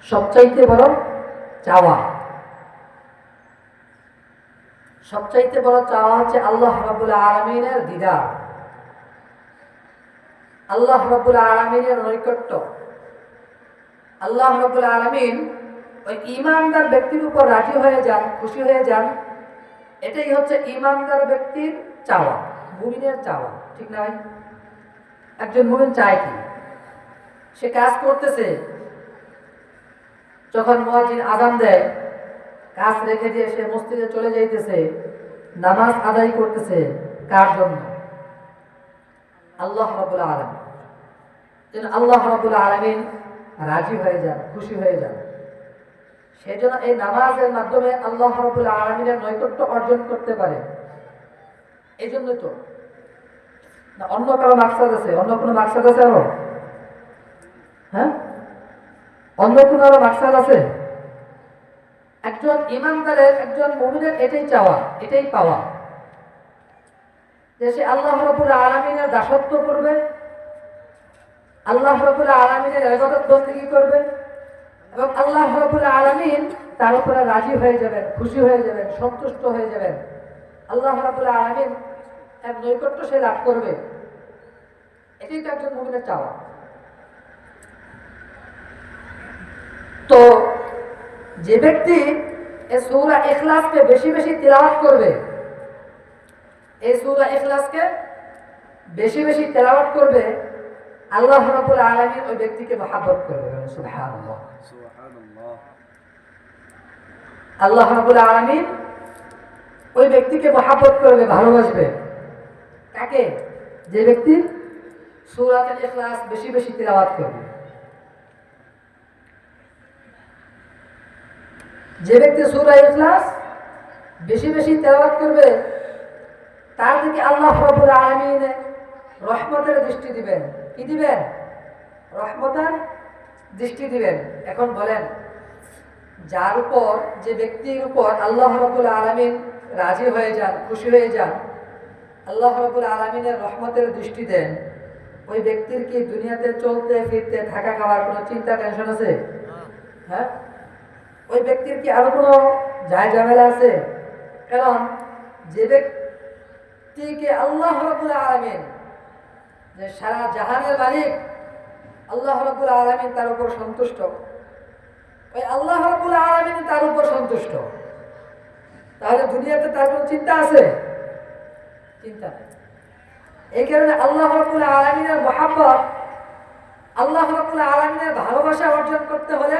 সবচাইতে বড় চাওয়া সবচাইতে বড় চাওয়া হচ্ছে আল্লাহ রাব্বুল আলামিনের দিদার, আল্লাহ রাব্বুল আলামিনের নৈকট্য। আল্লাহ রাব্বুল আলামিন ওই ঈমানদার ব্যক্তির উপর রাজি হয়ে যান, খুশি হয়ে যান, এটাই হচ্ছে ঈমানদার ব্যক্তির চাওয়া, মুমিনের চাওয়া, ঠিক না ভাই? একজন মুমিন চায় কি? সে কাজ করতেছে, যখন মুয়াজ্জিন আযান দেয় কাজ রেখে দিয়ে সে মসজিদে চলে যাইতেছে, নামাজ আদায় করতেছে, কার জন্য? আল্লাহ রাব্বুল আলামিন। যেন আল্লাহ রাব্বুল আলামিন রাজি হয়ে যান, খুশি হয়ে যান। সেজন্য এই নামাজের মাধ্যমে আল্লাহ রাব্বুল আলামিনের নৈকট্য অর্জন করতে পারে। এই জন্যই তো না, অন্য কারো মাকসাদ আছে? অন্য কোনো মাকসাদ আছে আরো? হ্যাঁ, অন্য কোনো আরো মাকসাদ আছে? একজন ইমানদারের, একজন মুমিনের এটাই চাওয়া, এটাই পাওয়া, যে সে আল্লাহ রাব্বুল আলামিনের দাসত্ব করবে, আল্লাহ রাব্বুল আলামিনের ইবাদত বন্দেগী করবে, এবং আল্লাহ রাব্বুল আলামিন তার উপরে রাজি হয়ে যাবেন, খুশি হয়ে যাবেন, সন্তুষ্ট হয়ে যাবেন। আল্লাহ রাব্বুল আলামিন এর নৈকট্য সে লাভ করবে। এটাই তো একজন মুমিনের চাওয়া। তো যে ব্যক্তি এই সূরা ইখলাসকে বেশি বেশি তিলাওয়াত করবে, এই সূরা ইখলাসকে বেশি বেশি তেলাওয়াত করবে, আল্লাহ রাব্বুল আলামিন ওই ব্যক্তিকে মহব্বত করবে। সুবহানাল্লাহ, সুবহানাল্লাহ। আল্লাহ রাব্বুল আলামিন ওই ব্যক্তিকে মহব্বত করবে, ভালোবাসবে। কাকে? যে ব্যক্তি সূরাতুল ইখলাস বেশি বেশি তিলাওয়াত করবে। যে ব্যক্তি সূরা ইখলাস বেশি বেশি তেলাওয়াত করবে, তার দিকে আল্লাহ রাব্বুল আলামিন রহমতের দৃষ্টি দিবেন। কি দিবেন? রহমতের দৃষ্টি দিবেন। এখন বলেন, যার উপর, যে ব্যক্তির উপর আল্লাহ রাব্বুল আলামিন রাজি হয়ে যান, খুশি হয়ে যান, আল্লাহ রাব্বুল আলামিনের রহমতের দৃষ্টি দেন, ওই ব্যক্তির কি দুনিয়াতে চলতে ফিরতে থাকা খাওয়ার কোনো চিন্তা, টেনশন আছে? হ্যাঁ, ওই ব্যক্তির কি আরো কোনো যায় ঝামেলা আছে? কারণ যে ব্যক্তিকে আল্লাহ রাব্বুল আলামিন, যে সারা জাহানের মালিক আল্লাহ রাব্বুল আলামিন, তার উপর সন্তুষ্ট, ওই আল্লাহ রাব্বুল আলামিন তার উপর সন্তুষ্ট, তাহলে দুনিয়াতে তার কোনো চিন্তা আছে? চিন্তা নেই। এই কারণে আল্লাহ রাব্বুল আলামিনের মহব্বত, আল্লাহ রাব্বুল আলামিনের ভালোবাসা অর্জন করতে হলে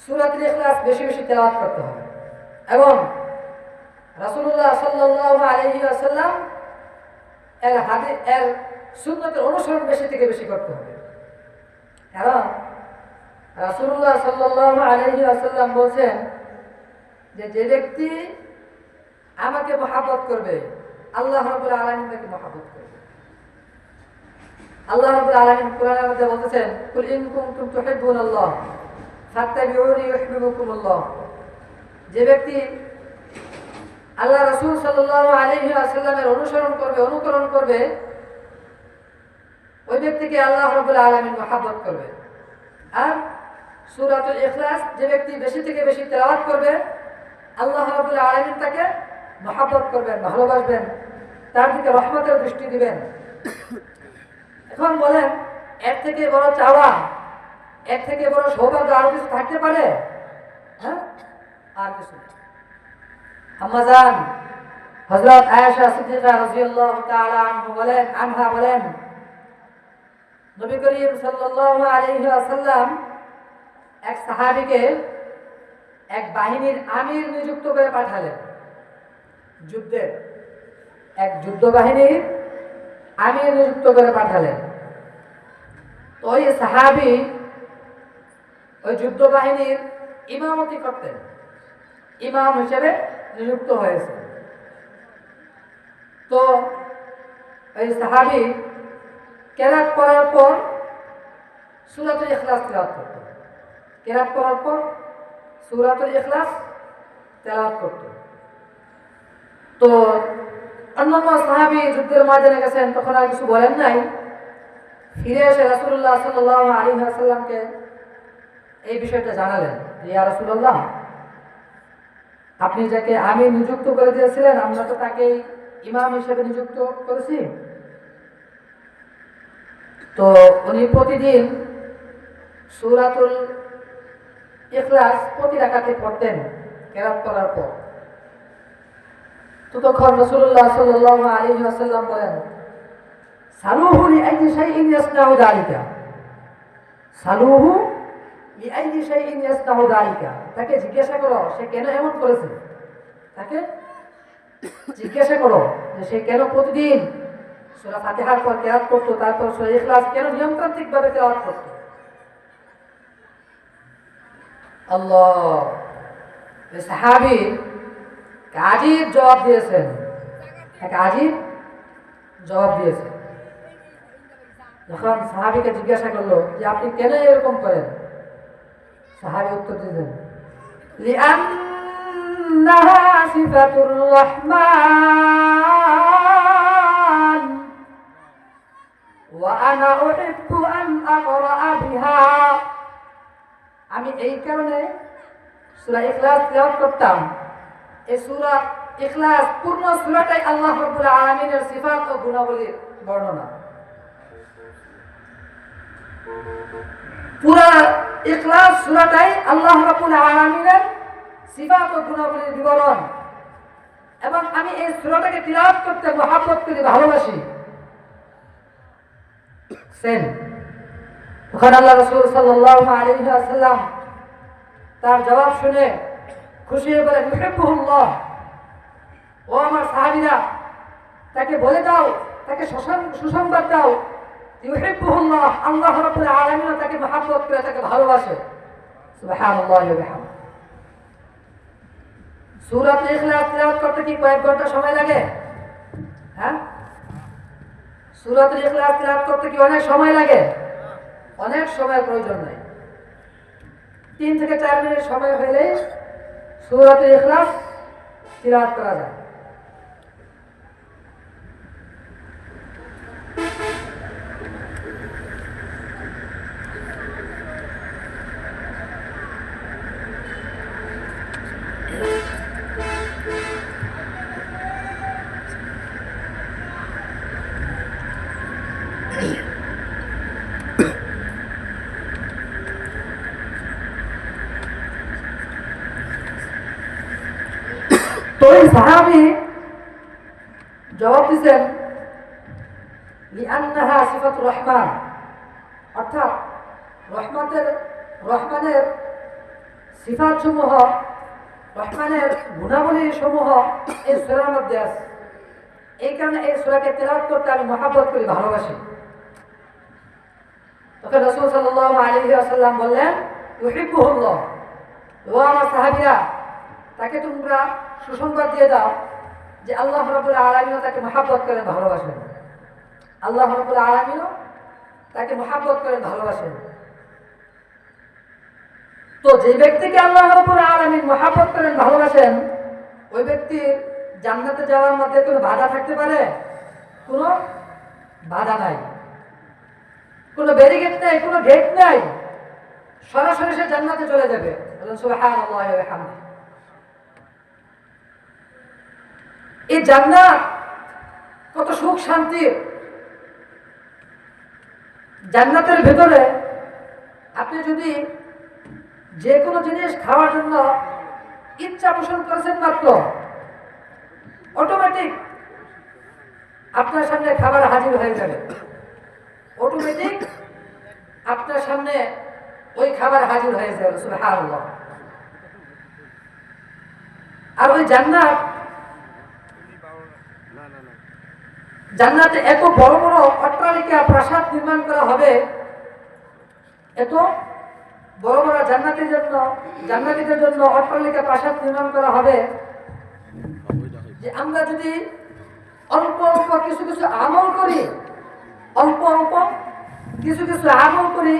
সূরাতুল ইখলাস বেশি বেশি তেলাওয়াত করতে হবে, এবং রাসূলুল্লাহ সাল্লাল্লাহু আলাইহি ওয়াসাল্লাম এর হাদিস, এর সুন্নতের অনুসরণ বেশি থেকে বেশি করতে হবে। কারণ রাসূলুল্লাহ সাল্লাল্লাহু আলাইহি ওয়াসাল্লাম বলেন যে যে ব্যক্তি আমাকে মহব্বত করবে, আল্লাহ রাব্বুল আলামিন তাকে মহব্বত করবে। আল্লাহ রাব্বুল আলামিন কোরআনের মধ্যে বলেছেন, কুল ইন কুনতুম তুহিব্বুনাল্লাহ ফাত্তাবিউনি ইউহিব্বুকুমুল্লাহ। যে ব্যক্তি আল্লাহ রাসূল সাল্লাল্লাহু আলাইহি ওয়াসাল্লামের অনুসরণ করবে, অনুকরণ করবে, ওই ব্যক্তিকে আল্লাহ রাব্বুল আলামিন মহব্বত করবে। আর সূরাতুল ইখলাস যে ব্যক্তি বেশি থেকে বেশি তেলাওয়াত করবে, আল্লাহ রাব্বুল আলামিন তাকে মহব্বত করবেন, ভালোবাসবেন, তার দিকে রহমতের দৃষ্টি দিবেন। এখন বলেন, এর থেকে বড় চাওয়া, এর থেকে বড় সৌভাগ্য আর কিছু থাকতে পারে? হ্যাঁ, আর কিছু না। আম্মা জান হযরত আয়েশা সিদ্দিকা রাদিয়াল্লাহু তাআলা আনহা বলেন, নবী করিম সাল্লাল্লাহু আলাইহি ওয়াসাল্লাম এক সাহাবীকে এক বাহিনীর আমির নিযুক্ত করে পাঠালেন। যুদ্ধের এক যুদ্ধ বাহিনীর আমির নিযুক্ত করে পাঠালেন। তো ওই সাহাবী ওই যুদ্ধ বাহিনীর ইমামতি করতেন, ইমাম হিসেবে নিযুক্ত হয়েছে। তো ওই সাহাবী কেরাত করার পর সূরাতুল ইখলাস তেলাওয়াত করতেন। কেরাত করার পর সূরাতুল ইখলাস তেলাওয়াত করতেন। তো অন্যান্য সাহাবী যুদ্ধের ময়দানে গেছেন, তখন আর কিছু বলেন নাই। ফিরে এসে রাসূলুল্লাহ সাল্লাল্লাহু আলাইহি ওয়াসাল্লামকে এই বিষয়টা জানালেন, ইয়া রাসূলুল্লাহ, আপনি যাকে আমি নিযুক্ত করে দিয়েছিলেন, আমরা তো তাকে ইমাম হিসেবে নিযুক্ত করেছি। তো উনি প্রতিদিন সূরাতুল ইখলাস প্রতি রাকাতে পড়তেন কেরাত করার পর। তো তখন রাসূলুল্লাহ সাল্লাল্লাহু আলাইহি ওয়াসাল্লাম বলেন, সালুহু লিআইয়ি শাইইন ইয়াসনাউ যালিকা, সালুহু লিআইয়ি শাইইন ইয়াসনাউ যালিকা, তাকে জিজ্ঞাসা করো সে কেন এমন করেছে। তাকে জিজ্ঞাসা করো যে সে কেন প্রতিদিন সূরা ফাতিহার পর কেরাত করতো, তারপর সূরা ইখলাস কেন নিয়মতান্ত্রিক ভাবে তেলাওয়াত করতো। আল্লাহ, এই সাহাবী আজীব জবাব দিয়েছেন, এক আজীব জবাব দিয়েছেন। যখন সাহাবীকে জিজ্ঞাসা করলো যে আপনি কেন এরকম করেন, সাহাবী উত্তর দিলেন, লিআন্নাহা সিফাতুর রহমান ওয়া আনা উহিব্বু আন আকরা বিহা। আমি এই কারণে সূরা ইখলাস তেলাওয়াত করতাম। এই সূরা ইখলাস পূর্ণ সূরাটাই আল্লাহ রাব্বুল আলামিনের সিফাত ও গুণাবলীর বর্ণনা। পুরা ইখলাস সূরাটাই আল্লাহ রাব্বুল আলামিনের সিফাত ও গুণাবলীর বিবরণ। এবং আমি এই সূরাটাকে তিলাওয়াত করতে মহব্বত করি, ভালোবাসি। সেন তখন আল্লাহ রাসূল সাল্লাল্লাহু আলাইহি ওয়াসাল্লাম তার জবাব শুনে খুশি হয়ে বলেন, ইউহিব্বুহুল্লাহ, ও আমার সাহাবীরা তাকে বলে দাও, তাকে সুসংবাদ দাও, ইউহিব্বুহুল্লাহ, আল্লাহ রাব্বুল আলামিন তাকে মহব্বত করে, তাকে ভালোবাসে। সুবহানাল্লাহি ওয়া বিহামদিহি। সূরাতুল ইখলাস তেলাওয়াত করতে কি কয়েক ঘন্টা সময় লাগে? হ্যাঁ, সূরাতুল ইখলাস তেলাওয়াত করতে কি অনেক সময় লাগে? অনেক সময়ের প্রয়োজন নাই। 3 থেকে 4 মিনিট সময় হলেই সূরাতুল ইখলাস তিলাওয়াত করা যায়। তো এই সাহাবী জবাব দিচ্ছেন, লিআন্নাহা সিফাতুর রহমান, অর্থাৎ রহমানের সিফাত সমূহ, রহমানের গুণাবলী সমূহ এই সূরার মধ্যে আছে। এই কারণে এই সূরাকে তেলাওয়াত করতে আমি মহব্বত করি, ভালোবাসি। তখন রাসূল সাল্লাল্লাহু আলাইহি ওয়াসাল্লাম বললেন, ইউহিব্বুহুল্লাহ, ও আমার সাহাবীরা তাকে তোমরা সুসংবাদ দিয়ে দাও যে আল্লাহ রাব্বুল আলামিন তাকে মহব্বত করেন, ভালোবাসেন। আল্লাহ রাব্বুল আলামিন তাকে মহব্বত করেন, ভালোবাসেন। তো যে ব্যক্তিকে আল্লাহ রাব্বুল আলামিন মহব্বত করেন, ভালোবাসেন, ওই ব্যক্তির জান্নাতে যাওয়ার মধ্যে কোনো বাধা থাকতে পারে? কোনো বাধা নাই, কোনো ব্যারিকেড নাই, কোনো গেট নাই, সরাসরি সে জান্নাতে চলে যাবে। বলেন সুবহানাল্লাহি ওয়া বিহামদিহি। এই জান্নাত কত সুখ শান্তির। জান্নাতের ভেতরে আপনি যদি যে কোনো জিনিস খাওয়ার জন্য ইচ্ছা পোষণ করেছেন মাত্র, অটোমেটিক আপনার সামনে খাবার হাজির হয়ে যাবে। অটোমেটিক আপনার সামনে ওই খাবার হাজির হয়ে যাবে। সুবহানাল্লাহ। আর ওই জান্নাতে এত বড় বড় অট্টালিকা, প্রাসাদ নির্মাণ করা হবে, এত বড় বড় জান্নাতীদের জন্য অট্টালিকা, প্রাসাদ নির্মাণ করা হবে যে আমরা যদি অল্প অল্প কিছু কিছু আমল করি, অল্প অল্প কিছু কিছু আমল করি,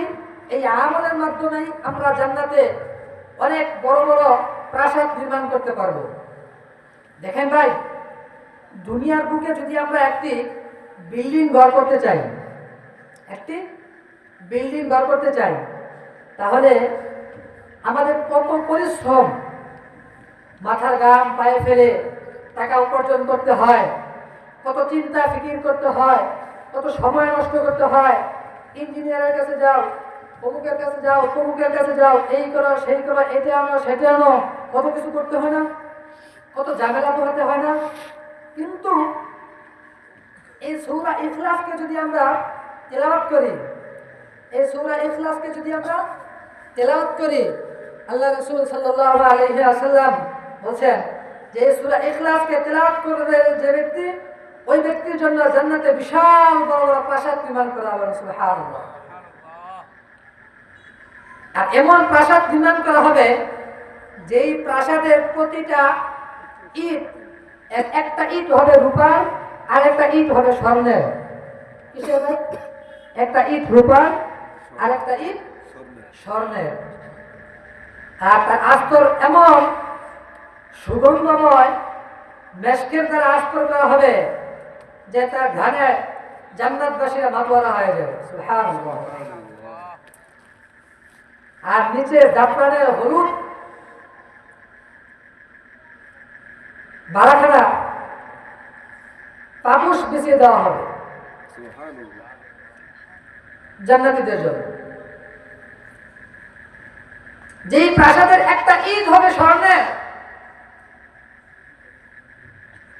এই আমলের মাধ্যমেই আমরা জান্নাতে অনেক বড় বড় প্রাসাদ নির্মাণ করতে পারবো। দেখেন ভাই, দুনিয়ার বুকে যদি আমরা একটি বিল্ডিং ঘর করতে চাই, তাহলে আমাদের কত পরিশ্রম, মাথার ঘাম পায়ে ফেলে টাকা উপার্জন করতে হয়, কত চিন্তা ফিকির করতে হয়, কত সময় নষ্ট করতে হয়। ইঞ্জিনিয়ারের কাছে যাও, অমুকের কাছে যাও, তমুকের কাছে যাও, এই করো সেই করো, এটা আনো সেটা আনো, কত কিছু করতে হয় না, কত ঝামেলা পোহাতে হয় না। কিন্তু এই সূরা ইখলাসকে যদি আমরা তেলাওয়াত করি, এই সূরা ইখলাসকে যদি আমরা তেলাওয়াত করি, আল্লাহ রাসূল সাল্লাল্লাহু আলাইহি ওয়াসাল্লাম বলেন যে এই সূরা ইখলাসকে তেলাওয়াত করবে যে ব্যক্তি, ওই ব্যক্তির জন্য জান্নাতে বিশাল বড় বড় প্রাসাদ নির্মাণ করা হবে। সুবহানাল্লাহ। আর এমন প্রাসাদ নির্মাণ করা হবে যেই প্রাসাদের প্রতিটা ইট, একটা ইট হবে রূপার আর একটা ইট হবে স্বর্ণের। কিসের? একটা ইট রূপার আর একটা ইট স্বর্ণের। আর তার আস্তর এমন সুগন্ধময় মেশকের দ্বারা আস্তর করা হবে যে তার ঘানে জান্নাতবাসীরা মাতোয়ারা হয়ে যাবে। সুবহানাল্লাহ। আর নিচে জাফরানের হলুদ বারাখানা পাপোশ বিছিয়ে দেওয়া হবে জান্নাতীদের জন্য। যেই প্রাসাদের একটা ইট হবে স্বর্ণের।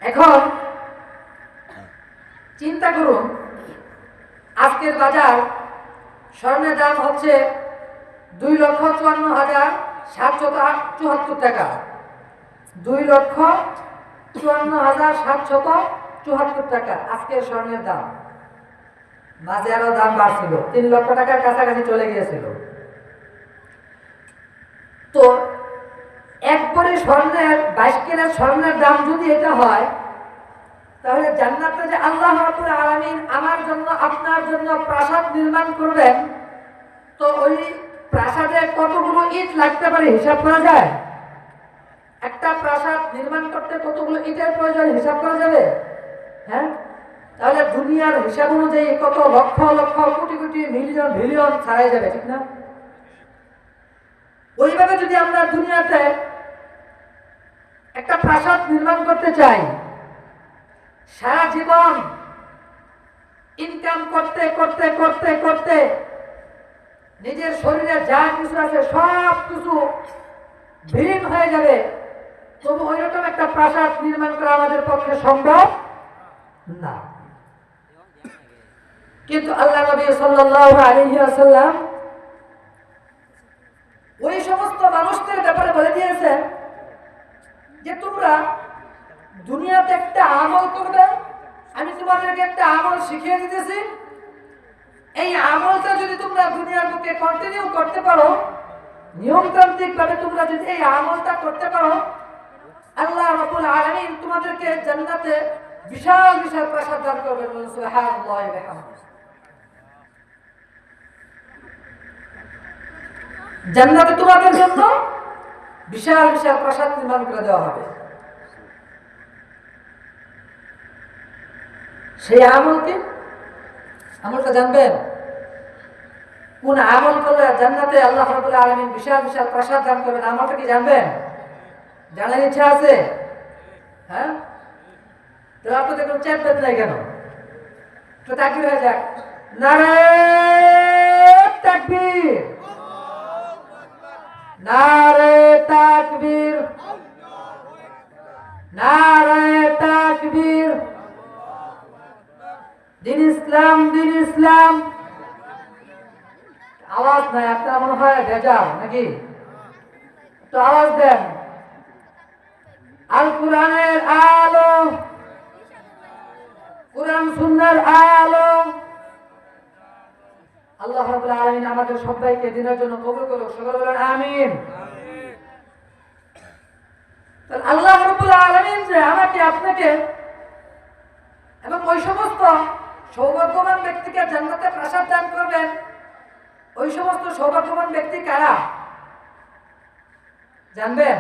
এখন চিন্তা করুন, আজকের বাজার স্বর্ণের দাম হচ্ছে 2,54,774 টাকা। 2,54,774 টাকা আজকের স্বর্ণের দাম। মাঝে আরো দাম বাড়ছিল, 3 লক্ষ টাকার কাছাকাছি চলে গিয়েছিল। তো একবারে স্বর্ণের 22 ক্যারেট স্বর্ণের দাম যদি এটা হয়, তাহলে জান্নাতে যে আল্লাহ রাব্বুল আলামিন আমার জন্য আপনার জন্য প্রাসাদ নির্মাণ করবেন, তো ওই প্রাসাদে কতগুলো ইট লাগতে পারে হিসাব করা যায়? একটা প্রাসাদ নির্মাণ করতে কতগুলো ইটের প্রয়োজন হিসাব করা যাবে? হ্যাঁ, তাহলে দুনিয়ার হিসাব অনুযায়ী কত লক্ষ লক্ষ কোটি কোটি মিলিয়ন বিলিয়ন ছাড়াই যাবে, ঠিক না? ওইভাবে যদি আমরা দুনিয়াতে একটা প্রাসাদ নির্মাণ করতে চাই, সারা জীবন ইনকাম করতে করতে করতে করতে নিজের শরীরে যা কিছু আছে সব কিছু বিলীন হয়ে যাবে, তবু ওই রকম একটা প্রাসাদ নির্মাণ করা আমাদের পক্ষে সম্ভব না। কিন্তু আল্লাহ নবী সাল্লাল্লাহু আলাইহি ওয়াসাল্লাম ওই সমস্ত মানুষদের ব্যাপারে বলে দিয়েছেন যে তোমরা দুনিয়াতে একটা আমল করবে, আমি তোমাদেরকে একটা আমল শিখিয়ে দিতেছি। এই আমলটা যদি তোমরা দুনিয়ার বুকে কন্টিনিউ করতে পারো, নিয়মতান্ত্রিক ভাবে তোমরা যদি এই আমলটা করতে পারো, আল্লাহ রাব্বুল আলামিন তোমাদেরকে জান্নাতে বিশাল বিশাল প্রাসাদ দান করবেন। সুবহানাল্লাহ ওয়া বিহামদিহি। জান্নাতে তোমাদের জন্য বিশাল বিশাল প্রাসাদ নির্মাণ করে দেওয়া হবে। সেই আমল কি? আমলটা জানবেন? কোন আমল করলে জান্নাতে আল্লাহ রাব্বুল আলামিন বিশাল বিশাল প্রাসাদ দান করবেন, আমলটা কি জানবেন? জানার ইচ্ছা আছে? হ্যাঁ, তো আপনাদের কোনো চ্যাট নাই কেন? তো তাকবীর হয়ে যাক। নারে তাকবীর, নারে তাকবীর, নারে তাকবীর। দিন ইসলাম, দিন ইসলাম। আওয়াজ নাই, আপনারা মনে হয় ভেজাল নাকি? তো আওয়াজ দেন। আল কোরআনের আলো, কোরআন সুন্নাহর আলো। আল্লাহ রাব্বুল আলামিন আমাদের সবাইকে দিনের জন্য কবুল করুক। সকলে বলেন আমিন। আল্লাহ রাব্বুল আলামিন যে আমাকে আপনাকে এবং ওই সমস্ত সৌভাগ্যবান ব্যক্তিকে জান্নাতে প্রাসাদ দান করবেন, ওই সমস্ত সৌভাগ্যবান ব্যক্তি কারা জানবেন?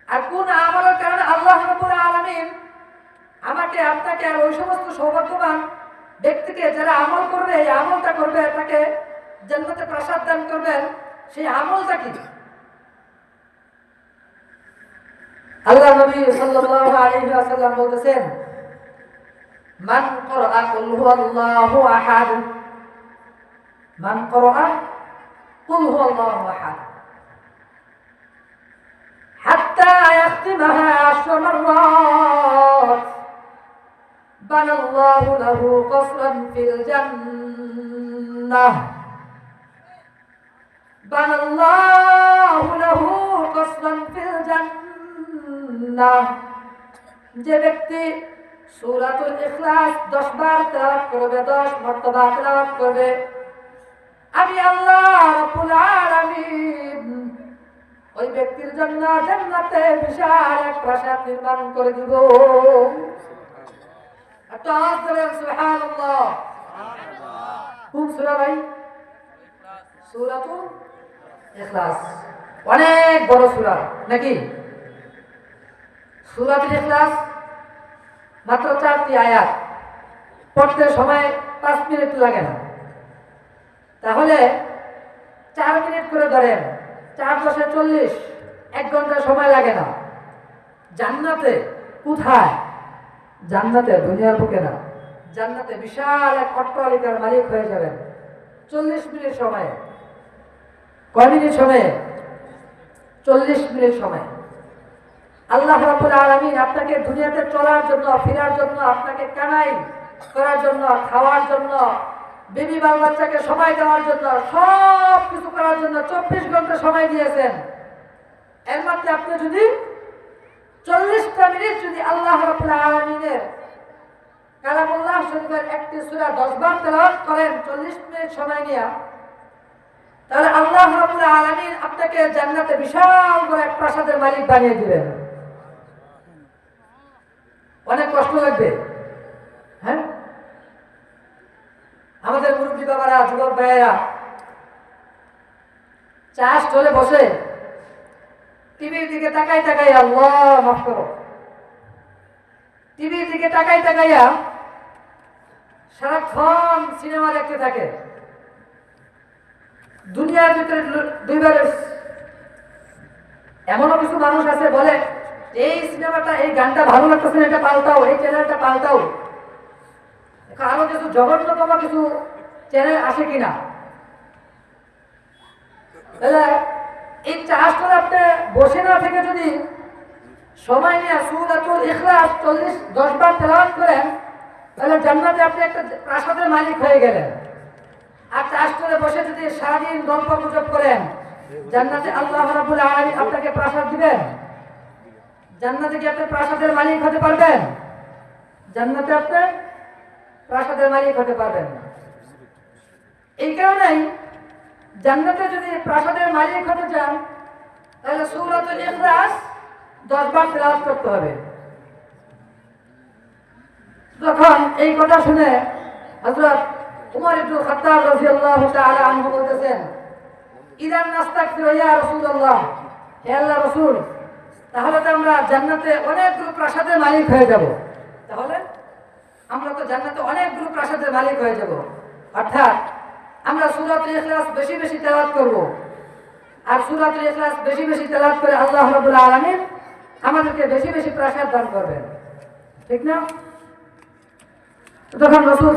আর কোন আমলের কারণে আল্লাহ রাব্বুল আলামিন আমাকে আপনাকে আর ওই সমস্ত সৌভাগ্যবান ব্যক্তিকে যারা আমল করবে, এই আমলটা করবে, তাকে জান্নাতে প্রাসাদ দান করবেন, সেই আমলটা কি? আল্লাহ নবী সাল্লাল্লাহু আলাইহি ওয়াসাল্লাম বলতেছেন, মান ক্বরাআ কুল হুয়াল্লাহু আহাদ, মান ক্বরাআ কুল হুয়াল্লাহু আহাদ হাত্তা ইয়াখতিমাহা 10 মাররাত বানাল্লাহু লাহু কসরান ফিল জান্নাহ, বানাল্লাহু লাহু কসরান ফিল জান্নাহ। যে ব্যক্তি সূরাতুল ইখলাস 10 বার তেলাওয়াত করবে, 10 মর্তবা তেলাওয়াত করবে, আমি আল্লাহ রাব্বুল আলামিন ওই ব্যক্তির জন্য জান্নাতে বিশাল এক প্রাসাদ নির্মাণ করে দিব। সুবহানাল্লাহ। কোন সূরা ভাই? সূরাতুল ইখলাস। অনেক বড় সূরা নাকি? সূরাতুল ইখলাস মাত্র 4টি আয়াত, পড়তে সময় 5 মিনিট লাগে না। তাহলে 4 মিনিট করে ধরেন, 4 × 40, 1 ঘন্টা সময় লাগে না। জান্নাতে কোথায়? জান্নাতে, দুনিয়ার বুকে না, জান্নাতে বিশাল এক অট্টালিকার মালিক হয়ে যাবেন 40 মিনিট সময়ে। কয় মিনিট সময়ে? 40 মিনিট সময়। আল্লাহ রাব্বুল আলামিন আপনাকে দুনিয়াতে চলার জন্য, ফেরার জন্য, আপনাকে কামাই করার জন্য, খাওয়ার জন্য, বেবি বাচ্চাকে সময় দেওয়ার জন্য, সব কিছু করার জন্য 24 ঘন্টা সময় দিয়েছেন। এর মধ্যে আপনি যদি 40টা মিনিট যদি আল্লাহ রাব্বুল আলামিনের কালামুল্লাহ শরীফের একটি সূরা 10 বার তেলাওয়াত করেন 40 মিনিট সময় নিয়ে, তাহলে আল্লাহ রাব্বুল আলামিন আপনাকে জান্নাতে বিশাল বড় এক প্রাসাদের মালিক বানিয়ে দিবেন। অনেক কষ্ট লাগবে, হ্যাঁ? আমাদের মুরব্বী বাবারা, যুবক ভাইয়েরা চা স্টলে বসে টিভির দিকে তাকাই তাকাই, আল্লাহ মাফ করো, টিভির দিকে তাকাই তাকাইয়া সারাক্ষণ সিনেমা দেখতে থাকে। দুনিয়ার ভিতরে দুইবারে এমনও কিছু মানুষ আছে বলে, এই সিনেমাটা, এই গানটা ভালো লাগতেছে, এটা পাল্টাও, এই চ্যানেলটা পাল্টাও। আরো কিছু জঘন্যতম কিছু চ্যানেল আসে কিনা। তাহলে এই চাষ করে আপনি বসে না থেকে যদি সময় নিয়ে সূরাতুল ইখলাস 10 বার তেলাওয়াত করেন, তাহলে জান্নাতে আপনি একটা প্রাসাদের মালিক হয়ে গেলেন। আর চাষ করে বসে যদি সারাদিন গল্প গুজব করেন, জান্নাতে আল্লাহ রাব্বুল আলামিন আপনাকে প্রাসাদ দিবেন? জান্নাতে কি আপনি প্রাসাদের মালিক হতে পারবেন? জান্নাতে আপনি প্রাসাদের মালিক হতে পারবেন না। এই কারণেই জান্নাতে যদি প্রাসাদের মালিক হতে চান, তাহলে সূরাতুল ইখলাস 10 বার তেলাওয়াত করতে হবে। তখন এই কথা শুনে হযরত উমর ইবনে খাত্তাব রাদিয়াল্লাহু তাআলা আনহু বলতেছেন, ইদান নাস্তাগফিরু ইয়া রাসূলুল্লাহ, হে আল্লাহর রাসূল, তাহলে তো আমরা জান্নাতে অনেকগুলো প্রাসাদের মালিক হয়ে যাব। তাহলে আমরা তো জান্নাতে অনেকগুলো প্রাসাদের মালিক হয়ে যাব। অর্থাৎ আমরা সূরাতুল ইখলাস বেশি বেশি তেলাওয়াত করব। আর সূরাতুল ইখলাস বেশি বেশি তেলাওয়াত করে আল্লাহ রাব্বুল আলামিন আমাদেরকে বেশি বেশি প্রাসাদ দান করবেন, ঠিক না? তখন রাসূল